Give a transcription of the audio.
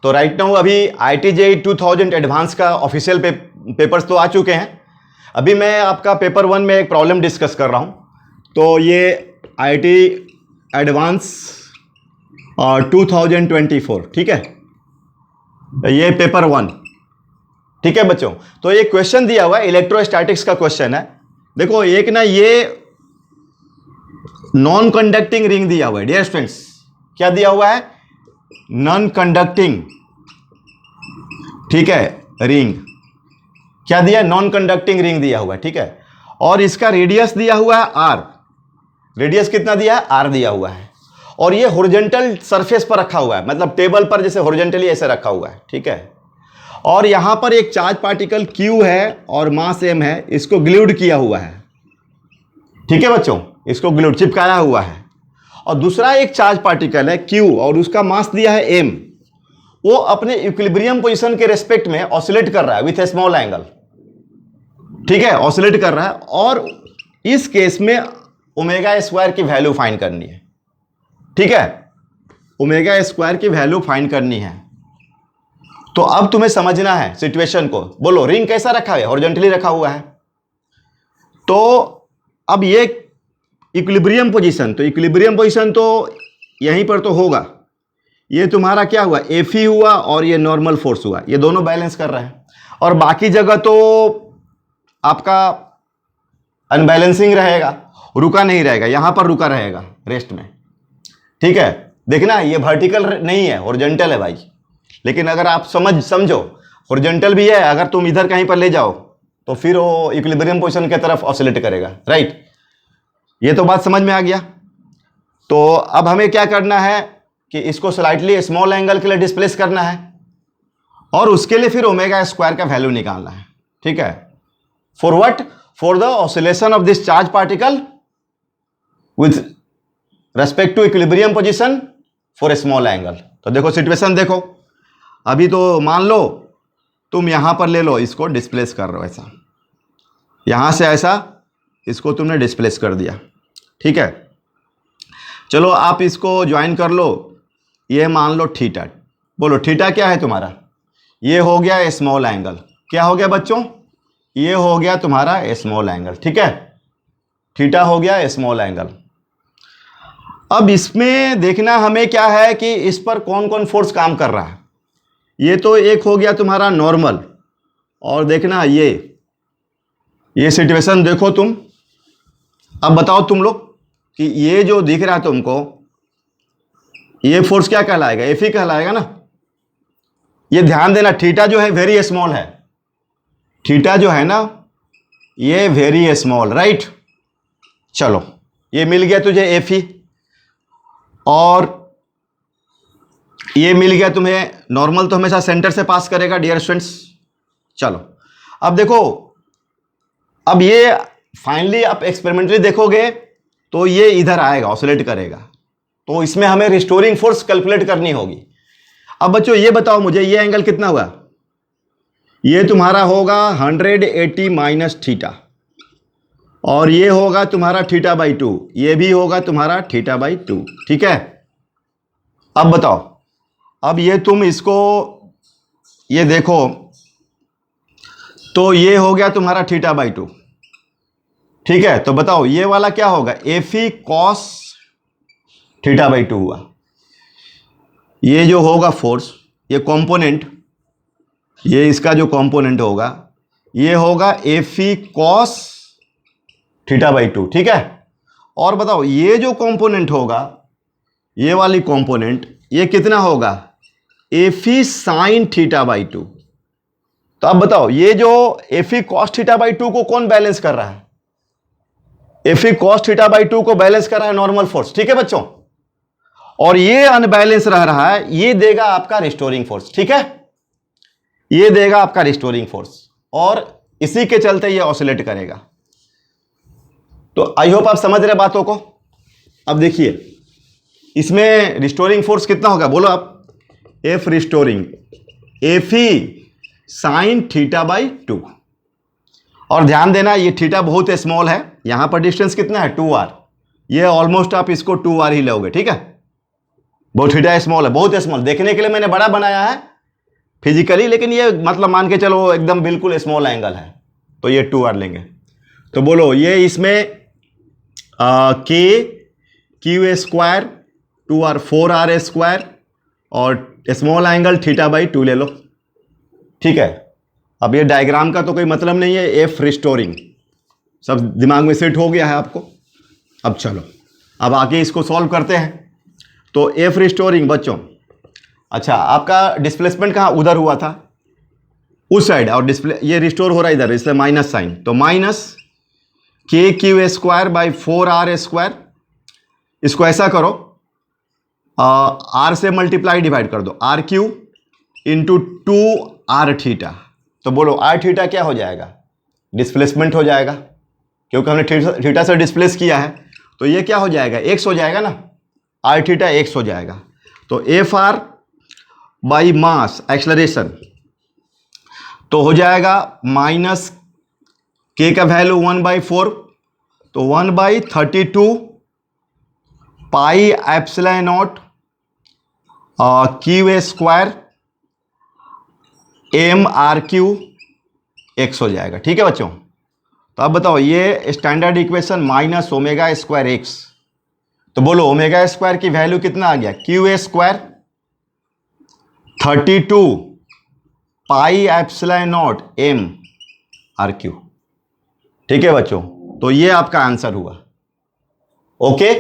तो right now अभी IIT JEE 2000 advance का ऑफिशियल पेपर्स तो आ चुके हैं। अभी मैं आपका पेपर 1 में एक प्रॉब्लम डिस्कस कर रहा हूँ। तो ये IIT एडवांस 2024, ठीक है, ये पेपर 1, ठीक है बच्चों। तो ये क्वेश्चन दिया हुआ है, इलेक्ट्रोस्टैटिक्स का क्वेश्चन है। देखो एक ना ये नॉन कंडक्टिंग रिंग दिया हुआ है डियर स्टूडेंट्स। क्या दिया हुआ है? नॉन कंडक्टिंग, ठीक है, रिंग। क्या दिया? नॉन कंडक्टिंग रिंग दिया हुआ है, ठीक है। और इसका रेडियस दिया हुआ है R। रेडियस कितना दिया है? R दिया हुआ है। और ये हॉरिजॉन्टल सरफेस पर रखा हुआ है, मतलब टेबल पर जैसे हॉरिजॉन्टली ऐसे रखा हुआ है, ठीक है। और यहां पर एक चार्ज पार्टिकल Q है और मास M है, इसको ग्लूड किया हुआ है, ठीक है बच्चों, इसको ग्लूड चिपकाया हुआ है। और दूसरा एक चार्ज पार्टिकल है Q और उसका मास दिया है M। वो अपने इक्विलिब्रियम पोजीशन के रेस्पेक्ट में ऑसिलेट कर रहा है विथ ए स्मॉल एंगल, ठीक है, ऑसिलेट कर रहा है। और इस केस में ओमेगा स्क्वायर की वैल्यू फाइंड करनी है, ठीक है, ओमेगा स्क्वायर की वैल्यू फाइंड करनी है। तो अब तुम्हें समझना है सिचुएशन को। बोलो, रिंग कैसा रखा है? हॉरिजॉन्टली रखा हुआ है। तो अब ये इक्विलिब्रियम पोजीशन, तो इक्विलिब्रियम पोजीशन तो यहीं पर तो होगा। ये तुम्हारा क्या हुआ? Fe हुआ और ये नॉर्मल फोर्स हुआ, ये दोनों बैलेंस कर रहे हैं। और बाकी जगह तो आपका अनबैलेंसिंग रहेगा, रुका नहीं रहेगा, यहां पर रुका रहेगा रेस्ट में, ठीक है। देखना ये वर्टिकल नहीं है, हॉरिजॉन्टल है भाई। लेकिन अगर आप समझो हॉरिजॉन्टल भी है, अगर तुम इधर कहीं पर ले जाओ तो फिर वो इक्विलिब्रियम पोजीशन की तरफ ऑसिलेट करेगा, राइट। ये तो बात समझ में आ गया। तो अब हमें क्या करना है कि इसको स्लाइटली स्मॉल एंगल के लिए डिस्प्लेस करना है और उसके लिए फिर ओमेगा स्क्वायर का वैल्यू निकालना है, ठीक है। For what? For the oscillation of this charge particle with respect to equilibrium position for a small angle. तो देखो सिचुएशन देखो, अभी तो मान लो तुम यहां पर ले लो, इसको डिस्प्लेस कर रहे हो ऐसा, यहां से ऐसा इसको तुमने डिस्प्लेस कर दिया, ठीक है। चलो आप इसको ज्वाइन कर लो, ये मान लो थीटा। बोलो थीटा क्या है तुम्हारा? ये हो गया स्मॉल एंगल। क्या हो गया बच्चों? ये हो गया तुम्हारा स्मॉल एंगल, ठीक है, थीटा हो गया स्मॉल एंगल। अब इसमें देखना हमें क्या है कि इस पर कौन कौन फोर्स काम कर रहा है। ये तो एक हो गया तुम्हारा नॉर्मल, और देखना ये सिचुएशन देखो तुम। अब बताओ तुम लोग कि ये जो दिख रहा है तुमको, ये फोर्स क्या कहलाएगा? Fe कहलाएगा ना। ये ध्यान देना, थीटा जो है वेरी स्मॉल है, थीटा जो है ना ये वेरी स्मॉल, राइट। चलो ये मिल गया तुझे Fe, और ये मिल गया तुम्हें नॉर्मल, तो हमेशा सेंटर से पास करेगा डियर स्टूडेंट्स। चलो अब देखो, अब ये फाइनली आप एक्सपेरिमेंटली देखोगे तो ये इधर आएगा, ऑसिलेट करेगा। तो इसमें हमें रिस्टोरिंग फोर्स कैलकुलेट करनी होगी। अब बच्चों ये बताओ मुझे, ये एंगल कितना हुआ? ये तुम्हारा होगा 180 माइनस थीटा, और ये होगा तुम्हारा थीटा बाई 2, ये भी होगा तुम्हारा थीटा बाई 2, ठीक है। अब बताओ, अब ये तुम इसको ये देखो, तो ये हो गया तुम्हारा थीटा बाई 2, ठीक है। तो बताओ ये वाला क्या होगा? Fe cos थीटा बाई 2 हुआ। ये जो होगा फोर्स, ये कंपोनेंट, ये इसका जो कंपोनेंट होगा ये होगा Fe cos थीटा बाई 2, ठीक है। और बताओ ये जो कंपोनेंट होगा, ये वाली कंपोनेंट, ये कितना होगा? Fe sin theta by 2। तो अब बताओ ये जो Fe cos थीटा बाई 2 को कौन बैलेंस कर रहा है? Fe cos थीटा बाई 2 को बैलेंस कर रहा है नॉर्मल फोर्स, ठीक है बच्चों। और ये अनबैलेंस रह रहा है, ये देगा आपका रिस्टोरिंग फोर्स, ठीक है, ये देगा आपका रिस्टोरिंग फोर्स, और इसी के चलते ये ऑसिलेट करेगा। तो आई होप आप समझ रहे बातों को। अब देखिए इसमें रिस्टोरिंग फोर्स कितना होगा? बोलो आप। F restoring Fe sine theta by 2। और ध्यान देना ये थीटा बहुत स्मॉल है, यहां पर डिस्टेंस कितना है? 2r। ये ऑलमोस्ट आप इसको 2r ही लोगे, ठीक है। बहुत थीटा स्मॉल है, बहुत स्मॉल। देखने के लिए मैंने बड़ा बनाया है, फिजिकली, लेकिन ये मतलब मान के चलो एकदम बिल्कुल स्मॉल एंगल है, तो ये 2r लेंगे। तो बोलो ये इसमें के Q square 2r 4r square और स्मॉल एंगल θ/2 ले लो। ठीक है, अब ये डायग्राम का तो कोई मतलब नहीं है, एफ रिस्टोरिंग सब दिमाग में सेट हो गया है आपको। अब चलो अब आगे इसको सॉल्व करते हैं। तो एफ रिस्टोरिंग बच्चों, अच्छा आपका डिस्प्लेसमेंट कहाँ उधर हुआ था, उस साइड, और डिस्प्ले ये रिस्टोर हो रहा है इधर, इसलिए माइनस साइन, तो माइनस के Q square by 4r square. इसको ऐसा करो, आर से मल्टीप्लाई डिवाइड कर दो, are Q into 2r theta. तो बोलो r थीटा क्या हो जाएगा, डिस्प्लेसमेंट हो जाएगा, क्योंकि हमने थीटा से डिस्प्लेस किया है, तो ये क्या हो जाएगा, x हो जाएगा ना, r थीटा x हो जाएगा। तो F R by mass acceleration तो हो जाएगा माइनस के का वैल्यू 1/4, तो 1/32 pi epsilon not q square m r q x हो जाएगा। ठीक है बच्चों, तो अब बताओ ये standard equation minus omega square x, तो बोलो ओमेगा स्क्वायर की वैल्यू कितना आ गया, q square 32 pi epsilon not m r q. ठीक है बच्चों, तो ये आपका आंसर हुआ। ओके।